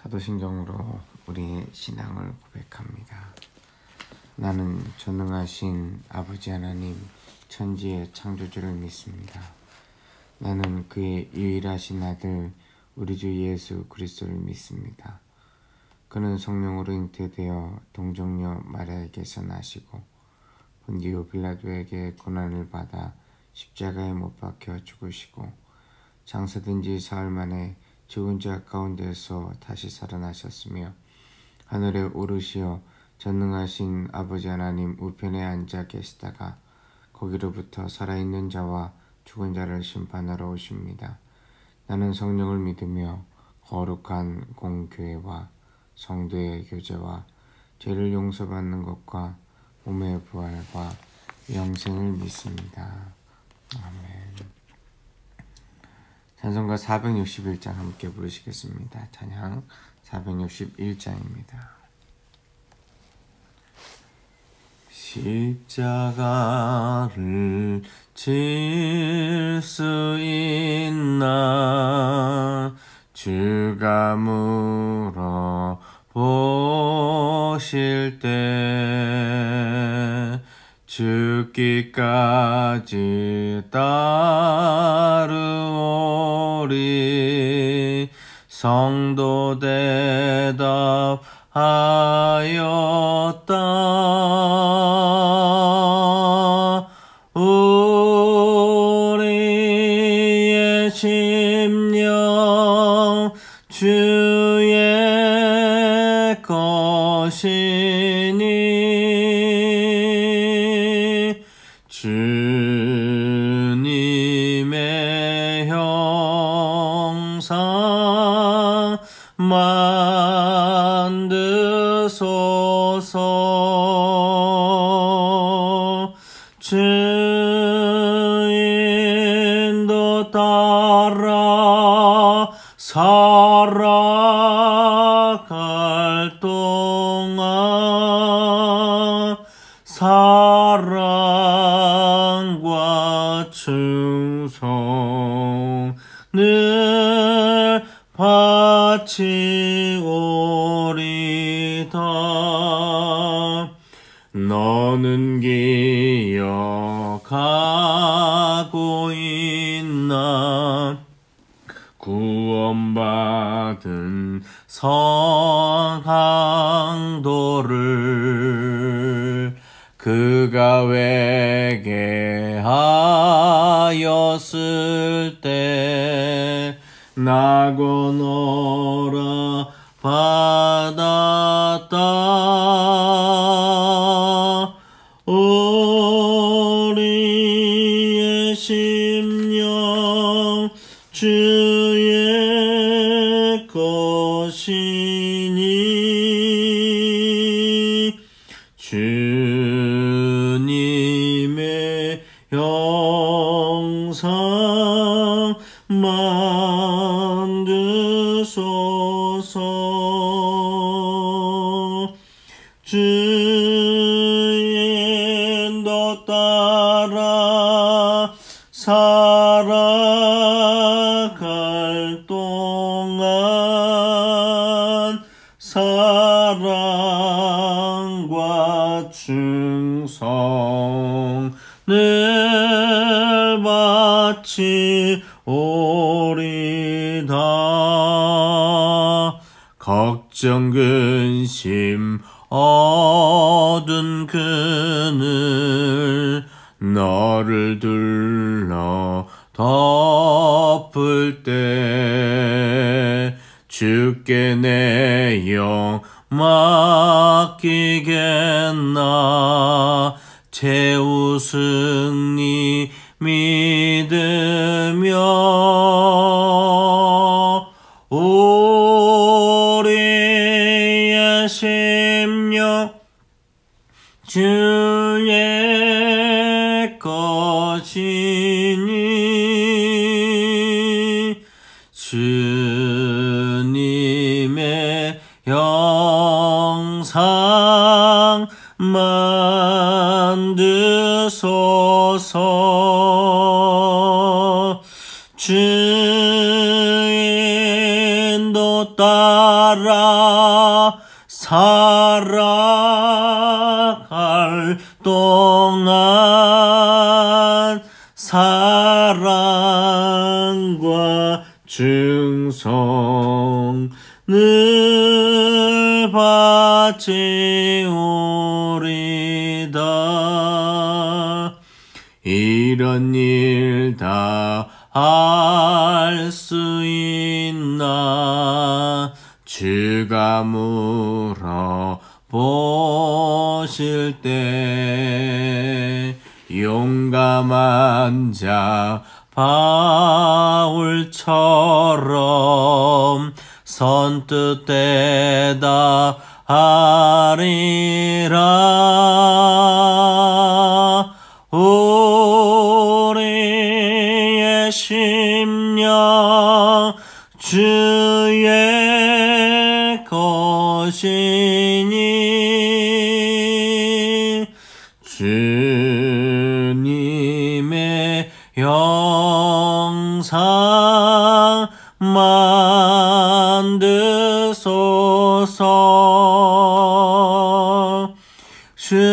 사도신경으로 우리의 신앙을 고백합니다. 나는 전능하신 아버지 하나님 천지의 창조주를 믿습니다. 나는 그의 유일하신 아들 우리 주 예수 그리스도를 믿습니다. 그는 성령으로 잉태되어 동정녀 마리아에게서 나시고 본디오 빌라도에게 고난을 받아 십자가에 못 박혀 죽으시고 장사된 지 사흘 만에 죽은 자 가운데서 다시 살아나셨으며 하늘에 오르시어 전능하신 아버지 하나님 우편에 앉아 계시다가 거기로부터 살아있는 자와 죽은 자를 심판하러 오십니다. 나는 성령을 믿으며 거룩한 공교회와 성도의 교제와 죄를 용서받는 것과 몸의 부활과 영생을 믿습니다. 아멘. 찬송가 461장 함께 부르시겠습니다. 찬양 461장입니다. 십자가를 질 수 있나 주가 물어보실 때 죽기까지 따르오리 성도 대답하였다. 우리의 심령 주의 것이니 주님의 형상 만드소서. 주인도 따라 살아갈 동안 사랑과 충성을 바치오리다. 너는 기억하고 있나 구원받은 성항도를 그가 회개하였을 때 나고 너라 받았다. 우리의 심령 주의 것이니 주님의 형상 만드소서. 주인도 따라 살아갈 동안 사랑과 충성을 바치오리다. 걱정 근심 어두운 그늘 너를 둘러 덮을 때 주께 내 영 맡기겠나. 최우승리 믿으며 우리의 심령 주의 것이니 주님의 형상 만드소서. 주인도 따라 살아갈 동안 사랑과 충성을 바치오리다. 이런 일 다 할 수 있나 주가 물어보실 때 용감한 자 바울처럼 선뜻 대답하리라. 우리의 심령 주의 것이니 주님의 영상 만드소서. 주인도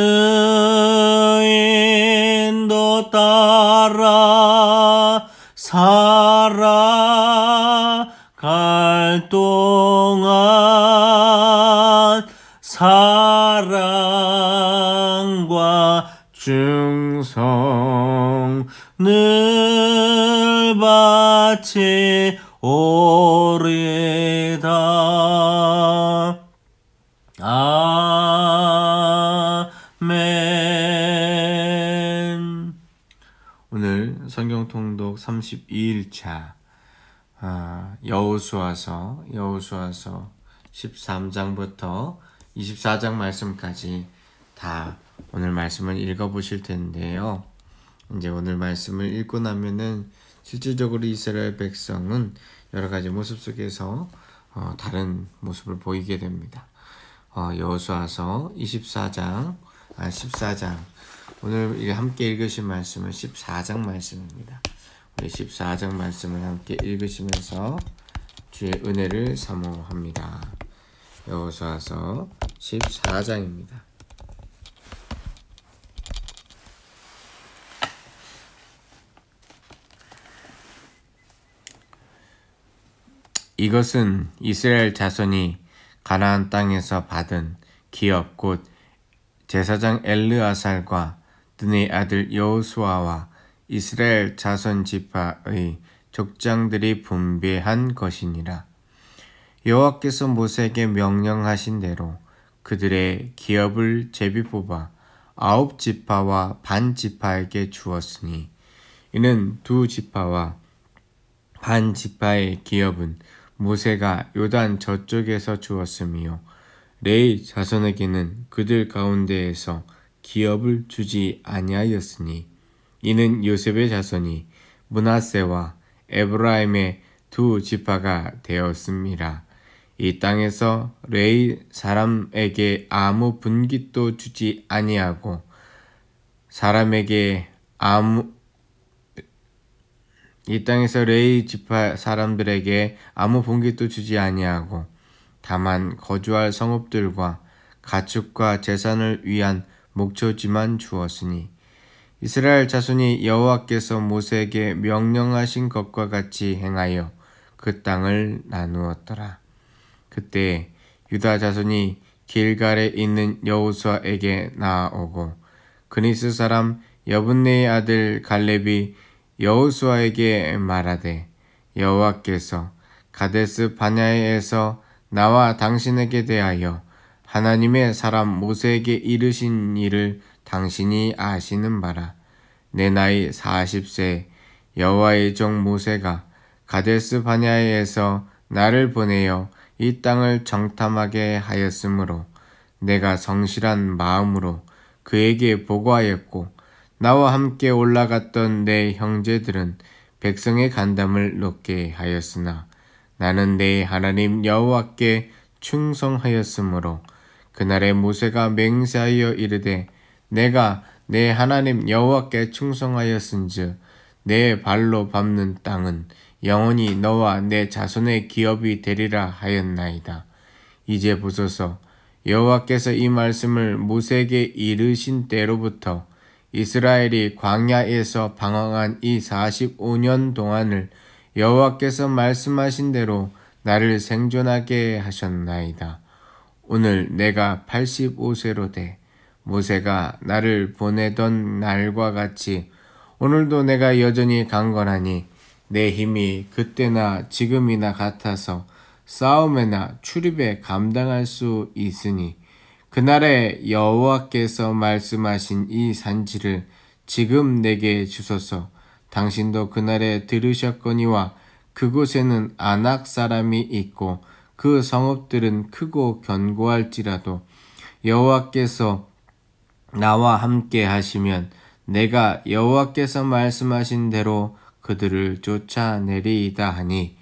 따라 살아갈 동안 사랑과 충성을 바치오리다. 아멘. 오늘 성경 통독 32일차 여호수아서 13장부터 24장 말씀까지 다 오늘 말씀을 읽어보실 텐데요. 이제 오늘 말씀을 읽고 나면은 실질적으로 이스라엘 백성은 여러 가지 모습 속에서 다른 모습을 보이게 됩니다. 여호수아서 14장 오늘 함께 읽으신 말씀은 14장 말씀입니다. 우리 14장 말씀을 함께 읽으시면서 주의 은혜를 사모합니다. 여호수아서 14장입니다. 이것은 이스라엘 자손이 가나안 땅에서 받은 기업 곧 제사장 엘르아살과 그의 아들 여호수아와 이스라엘 자손 지파의 족장들이 분배한 것이니라. 여호와께서 모세에게 명령하신 대로 그들의 기업을 제비 뽑아 9지파와 반 지파에게 주었으니 이는 2지파와 반 지파의 기업은 모세가 요단 저쪽에서 주었으며 레위 자손에게는 그들 가운데에서 기업을 주지 아니하였으니 이는 요셉의 자손이 므낫세와 에브라임의 2지파가 되었음이라. 이 땅에서 레위 사람에게 아무 분깃도 주지 아니하고 이 땅에서 레위 지파 사람들에게 아무 분깃도 주지 아니하고 다만 거주할 성읍들과 가축과 재산을 위한 목초지만 주었으니 이스라엘 자손이 여호와께서 모세에게 명령하신 것과 같이 행하여 그 땅을 나누었더라. 그때 유다 자손이 길갈에 있는 여호수아에게 나아오고 그니스 사람 여분네의 아들 갈렙이 여호수아에게 말하되 여호와께서 가데스 바냐에서 나와 당신에게 대하여 하나님의 사람 모세에게 이르신 일을 당신이 아시는 바라. 내 나이 40세 여호와의 종 모세가 가데스 바냐에서 나를 보내어 이 땅을 정탐하게 하였으므로 내가 성실한 마음으로 그에게 보고하였고 나와 함께 올라갔던 내 형제들은 백성의 간담을 놓게 하였으나 나는 내 하나님 여호와께 충성하였으므로 그날에 모세가 맹세하여 이르되 내가 내 하나님 여호와께 충성하였은즉 내 발로 밟는 땅은 영원히 너와 내 자손의 기업이 되리라 하였나이다. 이제 보소서 여호와께서 이 말씀을 모세에게 이르신 때로부터 이스라엘이 광야에서 방황한 이 45년 동안을 여호와께서 말씀하신 대로 나를 생존하게 하셨나이다. 오늘 내가 85세로 돼 모세가 나를 보내던 날과 같이 오늘도 내가 여전히 강건하니 내 힘이 그때나 지금이나 같아서 싸움에나 출입에 감당할 수 있으니 그날에 여호와께서 말씀하신 이 산지를 지금 내게 주소서. 당신도 그날에 들으셨거니와 그곳에는 아낙 사람이 있고 그 성읍들은 크고 견고할지라도 여호와께서 나와 함께 하시면 내가 여호와께서 말씀하신 대로 그들을 쫓아내리이다 하니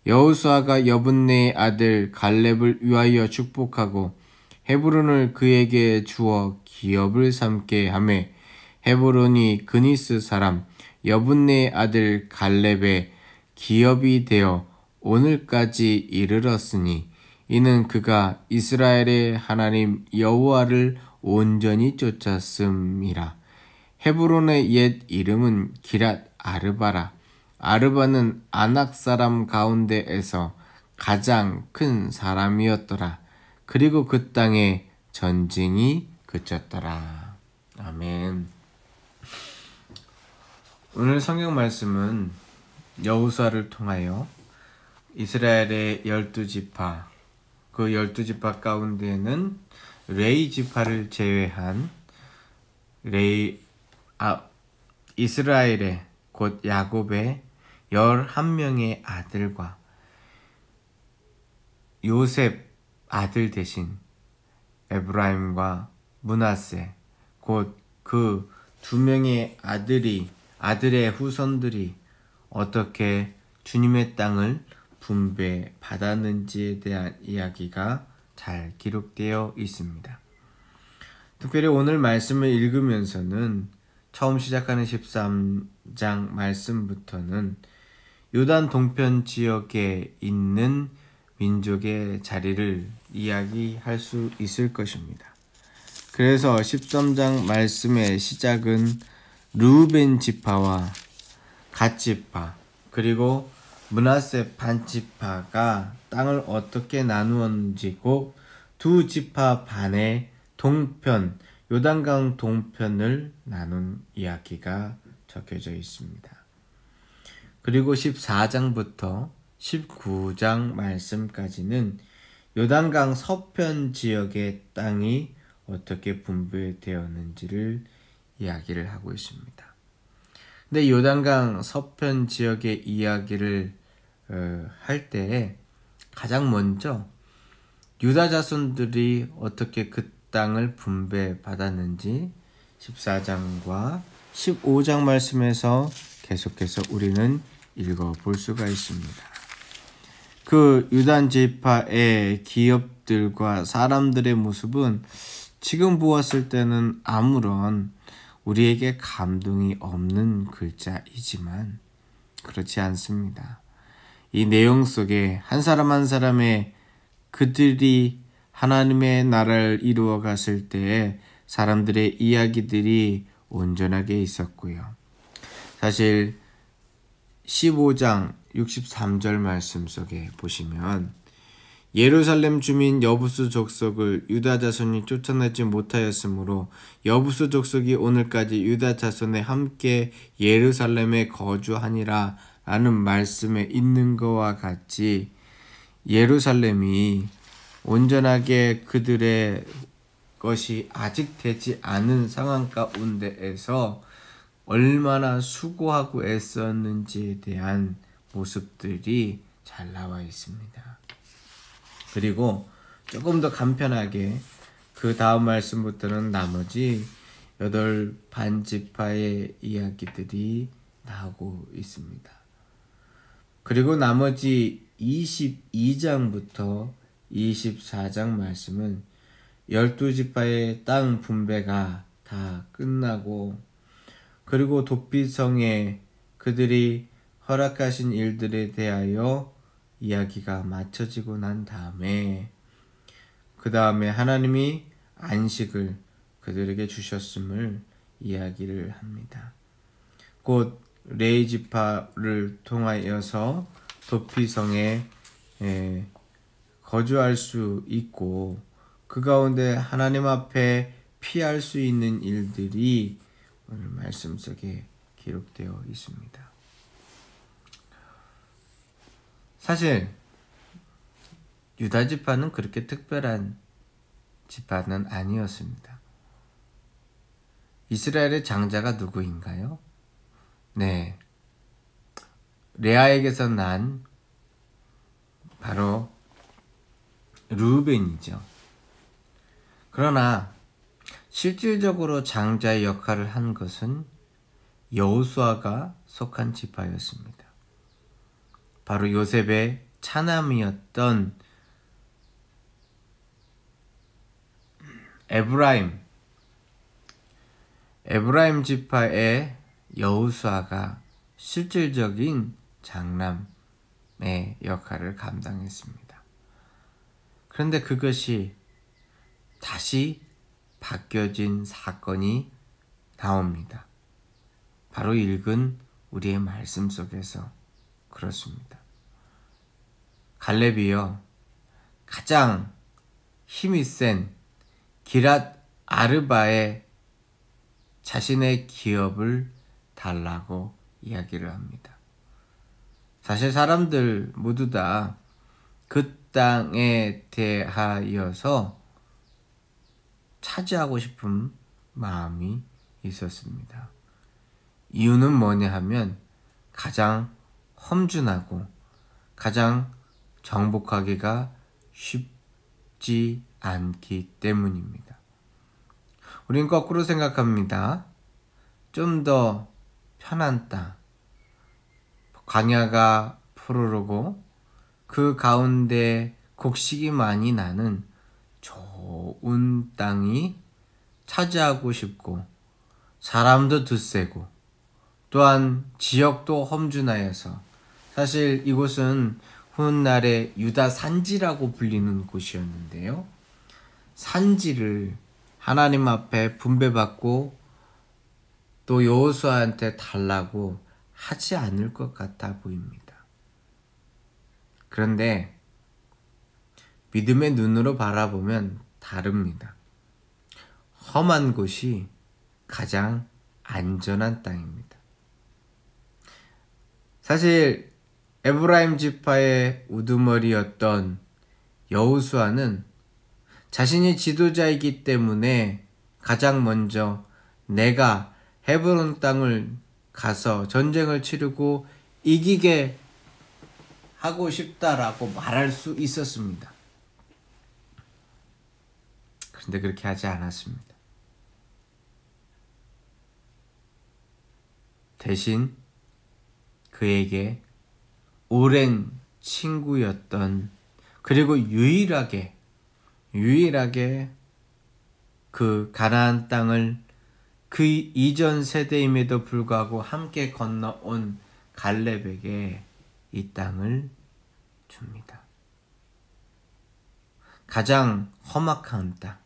여호수아가 여분네의 아들 갈렙을 위하여 축복하고 헤브론을 그에게 주어 기업을 삼게 하매 헤브론이 그니스 사람 여분네의 아들 갈렙의 기업이 되어 오늘까지 이르렀으니 이는 그가 이스라엘의 하나님 여호와를 온전히 쫓았음이라. 헤브론의 옛 이름은 기랏 아르바라. 아르바는 아낙 사람 가운데에서 가장 큰 사람이었더라. 그리고 그 땅에 전쟁이 그쳤더라. 아멘. 오늘 성경 말씀은 여호수아를 통하여 이스라엘의 12지파, 그 12지파 가운데에는 레위 지파를 제외한 이스라엘의 곧 야곱의 11명의 아들과 요셉 아들 대신 에브라임과 므낫세 곧 그 두 명의 아들의 후손들이 어떻게 주님의 땅을 분배받았는지에 대한 이야기가 잘 기록되어 있습니다. 특별히 오늘 말씀을 읽으면서는 처음 시작하는 13장 말씀부터는 요단 동편 지역에 있는 민족의 자리를 이야기할 수 있을 것입니다. 그래서 13장 말씀의 시작은 르우벤 지파와 갓 지파 그리고 므낫세 반 지파가 땅을 어떻게 나누었는지고 두 지파 반의 동편, 요단강 동편을 나눈 이야기가 적혀져 있습니다. 그리고 14장부터 19장 말씀까지는 요단강 서편 지역의 땅이 어떻게 분배되었는지를 이야기를 하고 있습니다. 근데 요단강 서편 지역의 이야기를 할 때 가장 먼저 유다 자손들이 어떻게 그 땅을 분배받았는지 14장과 15장 말씀에서 계속해서 우리는 읽어볼 수가 있습니다. 그 유다 지파의 기업들과 사람들의 모습은 지금 보았을 때는 아무런 우리에게 감동이 없는 글자이지만 그렇지 않습니다. 이 내용 속에 한 사람 한 사람의 그들이 하나님의 나라를 이루어 갔을 때에 사람들의 이야기들이 온전하게 있었고요. 사실 15장 63절 말씀 속에 보시면 예루살렘 주민 여부수 족속을 유다 자손이 쫓아내지 못하였으므로 여부수 족속이 오늘까지 유다 자손에 함께 예루살렘에 거주하니라 라는 말씀에 있는 것과 같이 예루살렘이 온전하게 그들의 것이 아직 되지 않은 상황 가운데에서 얼마나 수고하고 애썼는지에 대한 모습들이 잘 나와 있습니다. 그리고 조금 더 간편하게 그 다음 말씀부터는 나머지 8 반지파의 이야기들이 나오고 있습니다. 그리고 나머지 22장부터 24장 말씀은 12지파의 땅 분배가 다 끝나고 그리고 돕비성에 그들이 허락하신 일들에 대하여 이야기가 마쳐지고 난 다음에 그 다음에 하나님이 안식을 그들에게 주셨음을 이야기를 합니다. 곧 레위 지파를 통하여서 도피성에 거주할 수 있고 그 가운데 하나님 앞에 피할 수 있는 일들이 오늘 말씀 속에 기록되어 있습니다. 사실 유다 지파는 그렇게 특별한 지파는 아니었습니다. 이스라엘의 장자가 누구인가요? 네, 레아에게서 난 바로 르우벤이죠. 그러나 실질적으로 장자의 역할을 한 것은 여호수아가 속한 지파였습니다. 바로 요셉의 차남이었던 에브라임 지파의 여호수아가 실질적인 장남의 역할을 감당했습니다. 그런데 그것이 다시 바뀌어진 사건이 나옵니다. 바로 읽은 우리의 말씀 속에서 그렇습니다. 갈렙이요, 가장 힘이 센 기랏 아르바에 자신의 기업을 달라고 이야기를 합니다. 사실 사람들 모두 다 그 땅에 대하여서 차지하고 싶은 마음이 있었습니다. 이유는 뭐냐 하면 가장 험준하고 가장 정복하기가 쉽지 않기 때문입니다. 우린 거꾸로 생각합니다. 좀 더 편한 땅, 광야가 푸르르고 그 가운데 곡식이 많이 나는 좋은 땅이 차지하고 싶고 사람도 드세고 또한 지역도 험준하여서 사실 이곳은 훗날의 유다 산지라고 불리는 곳이었는데요. 산지를 하나님 앞에 분배받고 또 여호수아한테 달라고 하지 않을 것 같아 보입니다. 그런데 믿음의 눈으로 바라보면 다릅니다. 험한 곳이 가장 안전한 땅입니다. 사실 에브라임 지파의 우두머리였던 여호수아는 자신이 지도자이기 때문에 가장 먼저 내가 헤브론 땅을 가서 전쟁을 치르고 이기게 하고 싶다라고 말할 수 있었습니다. 그런데 그렇게 하지 않았습니다. 대신 그에게 오랜 친구였던 그리고 유일하게 그 가나안 땅을 그 이전 세대임에도 불구하고 함께 건너온 갈렙에게 이 땅을 줍니다. 가장 험악한 땅.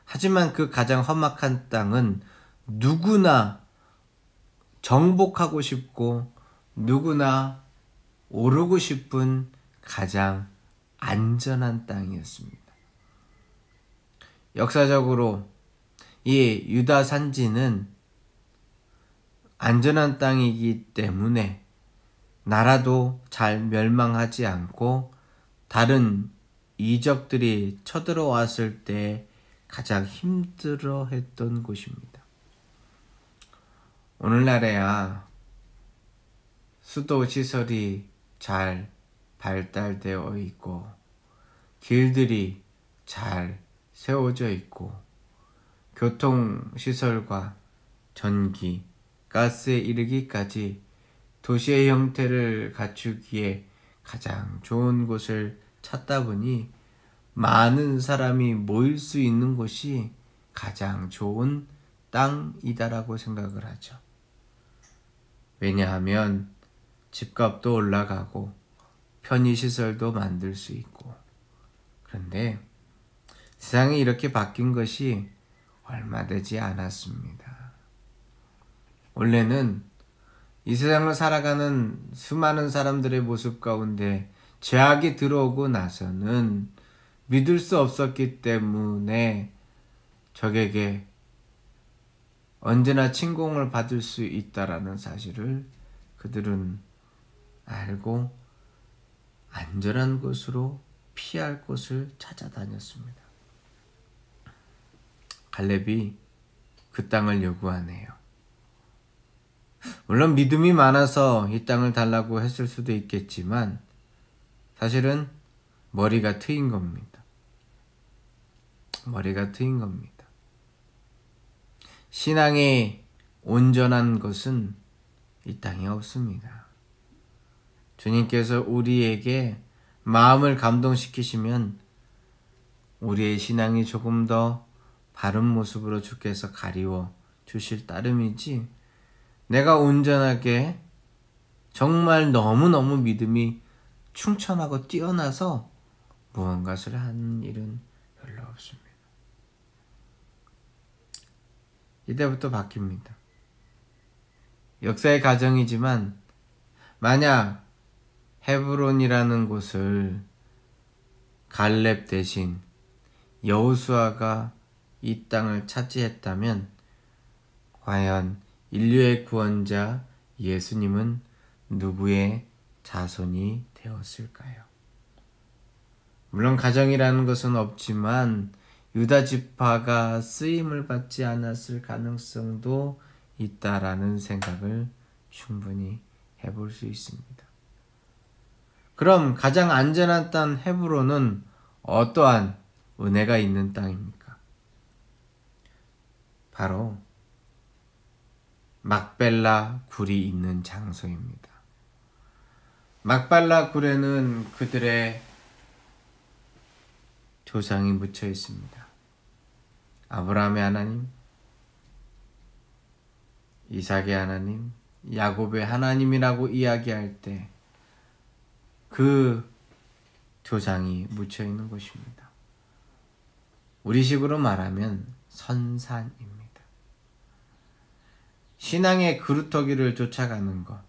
하지만 그 가장 험악한 땅은 누구나 정복하고 싶고 누구나 오르고 싶은 가장 안전한 땅이었습니다. 역사적으로 이 유다 산지는 안전한 땅이기 때문에 나라도 잘 멸망하지 않고 다른 이적들이 쳐들어왔을 때 가장 힘들어했던 곳입니다. 오늘날에야 수도 시설이 잘 발달되어 있고 길들이 잘 세워져 있고 교통시설과 전기, 가스에 이르기까지 도시의 형태를 갖추기에 가장 좋은 곳을 찾다 보니 많은 사람이 모일 수 있는 곳이 가장 좋은 땅이다라고 생각을 하죠. 왜냐하면 집값도 올라가고 편의시설도 만들 수 있고. 그런데 세상이 이렇게 바뀐 것이 얼마 되지 않았습니다. 원래는 이 세상을 살아가는 수많은 사람들의 모습 가운데 죄악이 들어오고 나서는 믿을 수 없었기 때문에 적에게 언제나 침공을 받을 수 있다라는 사실을 그들은 알고 안전한 곳으로 피할 곳을 찾아다녔습니다. 갈렙이 그 땅을 요구하네요. 물론 믿음이 많아서 이 땅을 달라고 했을 수도 있겠지만 사실은 머리가 트인 겁니다. 머리가 트인 겁니다. 신앙이 온전한 것은 이 땅에 없습니다. 주님께서 우리에게 마음을 감동시키시면 우리의 신앙이 조금 더 바른 모습으로 주께서 가리워 주실 따름이지, 내가 온전하게 정말 너무너무 믿음이 충천하고 뛰어나서 무언가를 하는 일은 별로 없습니다. 이때부터 바뀝니다. 역사의 과정이지만 만약 헤브론이라는 곳을 갈렙 대신 여호수아가 이 땅을 차지했다면 과연 인류의 구원자 예수님은 누구의 자손이 되었을까요? 물론 가정이라는 것은 없지만 유다 지파가 쓰임을 받지 않았을 가능성도 있다라는 생각을 충분히 해볼 수 있습니다. 그럼 가장 안전한 땅 헤브론은 어떠한 은혜가 있는 땅입니까? 바로 막벨라 굴이 있는 장소입니다. 막벨라 굴에는 그들의 조상이 묻혀 있습니다. 아브라함의 하나님, 이삭의 하나님, 야곱의 하나님이라고 이야기할 때 그 조상이 묻혀 있는 곳입니다. 우리식으로 말하면 선산입니다. 신앙의 그루터기를 쫓아가는 것,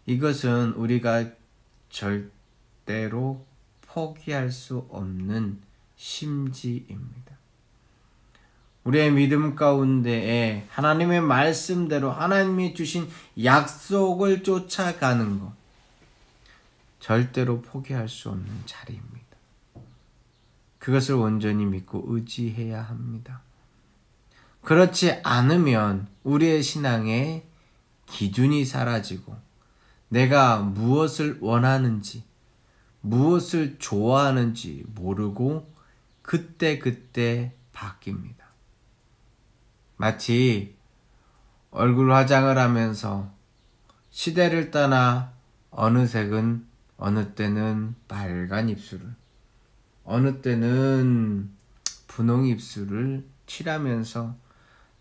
이것은 우리가 절대로 포기할 수 없는 심지입니다. 우리의 믿음 가운데에 하나님의 말씀대로 하나님이 주신 약속을 쫓아가는 것, 절대로 포기할 수 없는 자리입니다. 그것을 온전히 믿고 의지해야 합니다. 그렇지 않으면 우리의 신앙의 기준이 사라지고 내가 무엇을 원하는지, 무엇을 좋아하는지 모르고 그때그때 바뀝니다. 마치 얼굴 화장을 하면서 시대를 따라 어느 색은 어느 때는 빨간 입술을, 어느 때는 분홍 입술을 칠하면서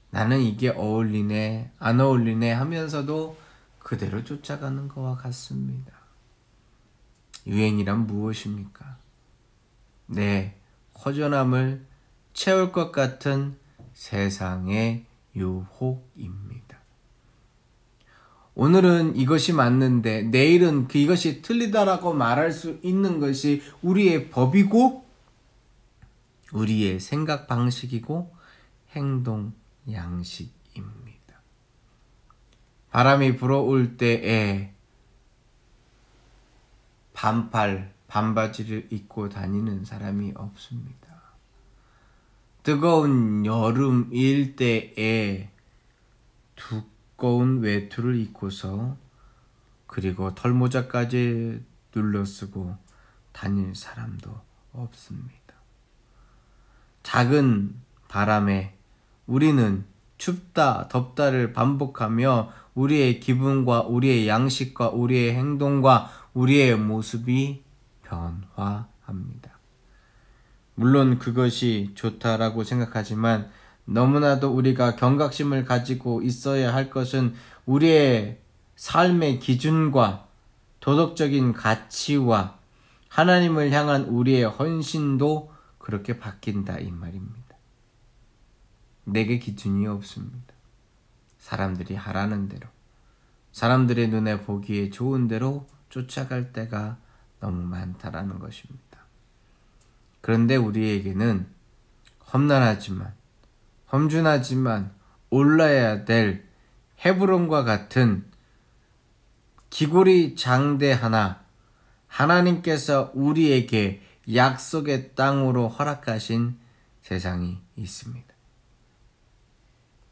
나는 이게 어울리네, 안 어울리네 하면서도 그대로 쫓아가는 것과 같습니다. 유행이란 무엇입니까? 내 허전함을 채울 것 같은 세상의 유혹입니다. 오늘은 이것이 맞는데 내일은 이것이 틀리다라고 말할 수 있는 것이 우리의 법이고 우리의 생각 방식이고 행동 양식입니다. 바람이 불어올 때에 반바지를 입고 다니는 사람이 없습니다. 뜨거운 여름일 때에 두꺼운 외투를 입고서 그리고 털모자까지 눌러쓰고 다닐 사람도 없습니다. 작은 바람에 우리는 춥다 덥다를 반복하며 우리의 기분과 우리의 양식과 우리의 행동과 우리의 모습이 변화합니다. 물론 그것이 좋다라고 생각하지만 너무나도 우리가 경각심을 가지고 있어야 할 것은 우리의 삶의 기준과 도덕적인 가치와 하나님을 향한 우리의 헌신도 그렇게 바뀐다 이 말입니다. 내게 기준이 없습니다. 사람들이 하라는 대로, 사람들의 눈에 보기에 좋은 대로 쫓아갈 때가 너무 많다라는 것입니다. 그런데 우리에게는 험난하지만 험준하지만 올라야 될 헤브론과 같은 기골이 장대 하나, 하나님께서 우리에게 약속의 땅으로 허락하신 세상이 있습니다.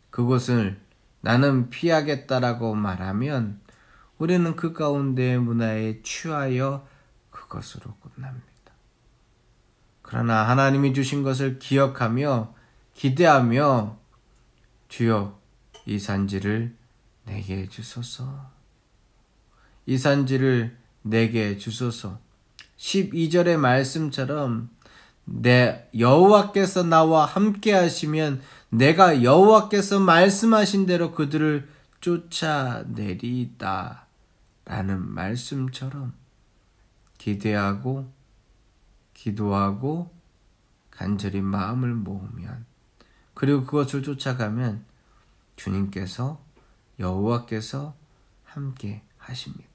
그곳을 나는 피하겠다라고 말하면 우리는 그 가운데의 문화에 취하여 그것으로 끝납니다. 그러나 하나님이 주신 것을 기억하며 기대하며 주여 이 산지를 내게 주소서, 이 산지를 내게 주소서. 12절의 말씀처럼 내 여호와께서 나와 함께 하시면 내가 여호와께서 말씀하신 대로 그들을 쫓아내리이다 라는 말씀처럼 기대하고 기도하고 간절히 마음을 모으면, 그리고 그것을 쫓아가면 주님께서 여호와께서 함께 하십니다.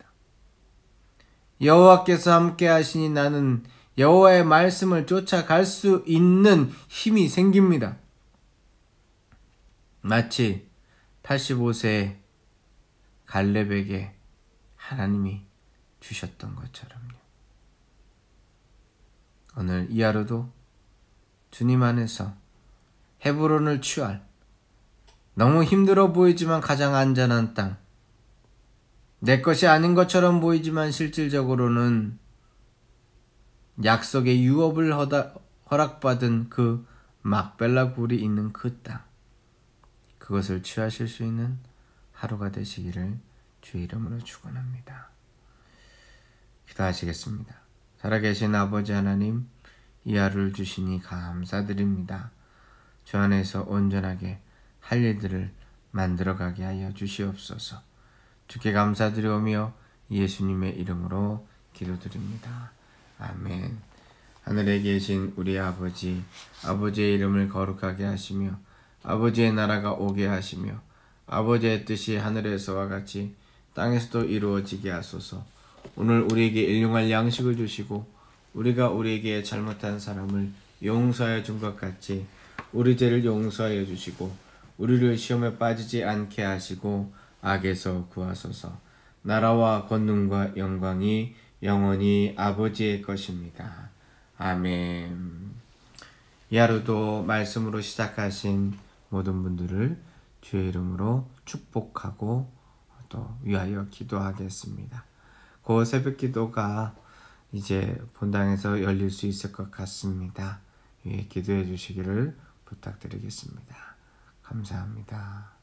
여호와께서 함께 하시니 나는 여호와의 말씀을 쫓아갈 수 있는 힘이 생깁니다. 마치 85세 갈렙에게 하나님이 주셨던 것처럼요. 오늘 이 하루도 주님 안에서 헤브론을 취할, 너무 힘들어 보이지만 가장 안전한 땅, 내 것이 아닌 것처럼 보이지만 실질적으로는 약속의 유업을 허락받은 그 막벨라 굴이 있는 그 땅, 그것을 취하실 수 있는 하루가 되시기를 주의 이름으로 축원합니다. 기도하시겠습니다. 살아계신 아버지 하나님, 이 하루를 주시니 감사드립니다. 주 안에서 온전하게 할 일들을 만들어가게 하여 주시옵소서. 주께 감사드리오며 예수님의 이름으로 기도드립니다. 아멘. 하늘에 계신 우리 아버지, 아버지의 이름을 거룩하게 하시며 아버지의 나라가 오게 하시며 아버지의 뜻이 하늘에서와 같이 땅에서도 이루어지게 하소서. 오늘 우리에게 일용할 양식을 주시고 우리가 우리에게 잘못한 사람을 용서하여 준 것 같이 우리 죄를 용서하여 주시고 우리를 시험에 빠지지 않게 하시고 악에서 구하소서. 나라와 권능과 영광이 영원히 아버지의 것입니다. 아멘. 이 하루도 말씀으로 시작하신 모든 분들을 주의 이름으로 축복하고 또 위하여 기도하겠습니다. 그 새벽 기도가 이제 본당에서 열릴 수 있을 것 같습니다. 기도해 주시기를 부탁드리겠습니다. 감사합니다.